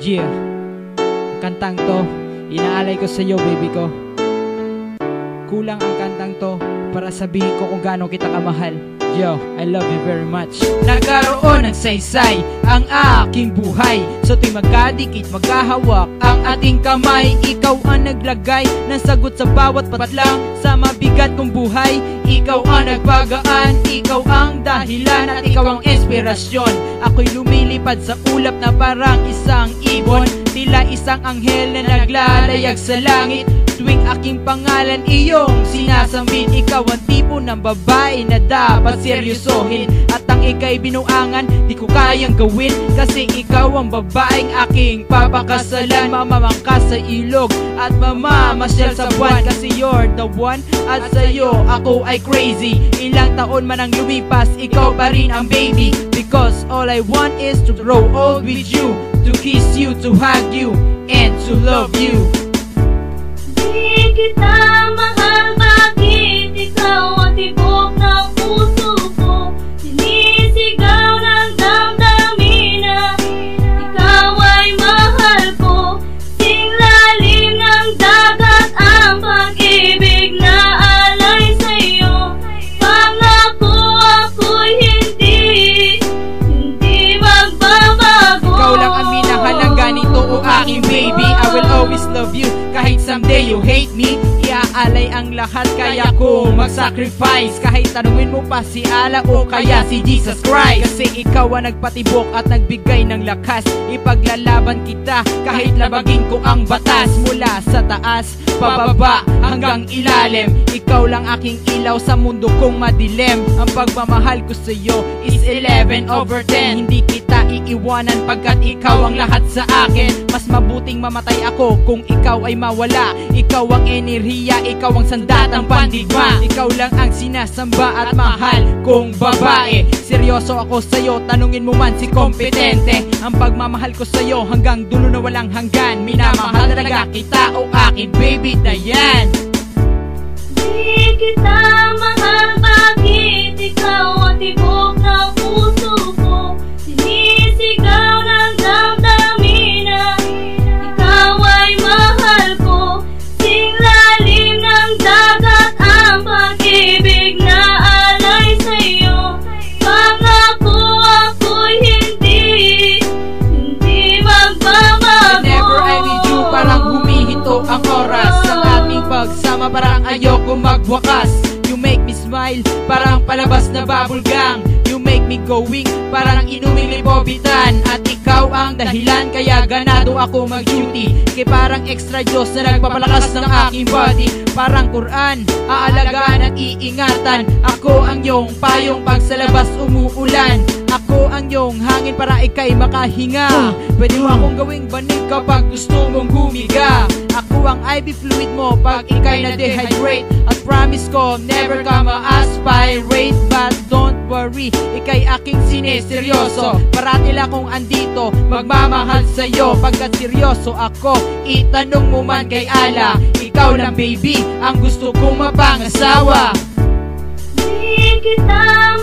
Yeah, ang kantang to, inaalay ko sa iyo, baby ko. Kulang ang kantang to para sabihin ko kung gaano kita kamahal. Yo, I love you very much. Nagkaroon ng saysay ang aking buhay. So tuwing magkadikit, magkahawak ang ating kamay. Ikaw ang naglagay ng sagot sa bawat patlang sa mabigat kong buhay. Ikaw ang nagpagaan, ikaw ang dahilan at ikaw ang inspirasyon. Ako'y lumilipad sa ulap na parang isang ibon, tila isang anghel na naglalayag sa langit. Tuwing aking pangalan iyong sinasambit, ikaw ang tipo ng babae na dapat seryosohin. At ang ika'y binuangan, di ko kayang gawin, kasi ikaw ang babaeng aking papakasalan. Mamamangka sa ilog at mamamasyal sa buwan, kasi you're the one at sa'yo ako ay crazy. Ilang taon man ang lumipas, ikaw pa rin ang baby. Because all I want is to grow old with you, to kiss you, to hug you, and to love you. Di kita mahal, bakit ikaw ang tibok ng puso ko? Sinisigaw ng damdamin na ikaw ay mahal ko. Singlalim ng dagat ang pag-ibig na alay sa'yo. Pangako ako'y hindi magbabago. Ikaw lang ang minahal ganito, o aking baby. I will always love you kahit someday you hate me. Iaalay ang lahat, kaya ko mag-sacrifice. Kahit tanungin mo pa si Allah o kaya si Jesus Christ, kasi ikaw ang nagpatibok at nagbigay ng lakas. Ipaglalaban kita kahit labagin ko ang batas. Mula sa taas, pababa, hanggang ilalim. Ikaw lang aking ilaw sa mundo kong madilim. Ang pagmamahal ko sa iyo is 11/10. Hindi kita iiwanan pagkat ikaw ang lahat sa akin. Mas mabuting mamatay ako kung ikaw ay mawala. Ikaw ang enerhiya, ikaw ang sandatang pandigma. Ikaw lang ang sinasamba at mahal kong babae. Seryoso ako sa'yo, tanungin mo man si kompetente. Ang pagmamahal ko sa'yo hanggang dulo na walang hanggan. Minamahal talaga kita, o aking baby Dayan. Di kita mahal, bakit ikaw ang tibok ng puso ko? Sinisigaw ng damdamin na ikaw ay mahal ko. Singlalim ng dagat ang pag-ibig na alay sa'yo. Pangako ako'y hindi magbabago. Whenever I'm with you, parang humihinto ang oras. Ang ating pagsama parang ayoko magwakas. You make me smile, parang palabas na bubble gum. You make me going, parang inuming lipobitan. At ikaw ang dahilan kaya ganado ako mag-duty. Kaya parang extra Diyos na nagpapalakas ng aking body. Parang Quran, aalagaan at iingatan. Ako ang iyong payong pag sa labas umuulan. Ako ang iyong hangin para ika'y makahinga. Pwede mo akong gawing banig kapag gusto mong humiga. Ako ang IV fluid mo pag ika'y na-dehydrate. At promise ko, never ka ma-aspirate. But don't worry, ika'y aking sineseryoso. Parati lang akong andito, magmamahal sa'yo. Pagkat seryoso ako, itanong mo man kay Allah. Ikaw lang baby, ang gusto kong mapangasawa. Di kita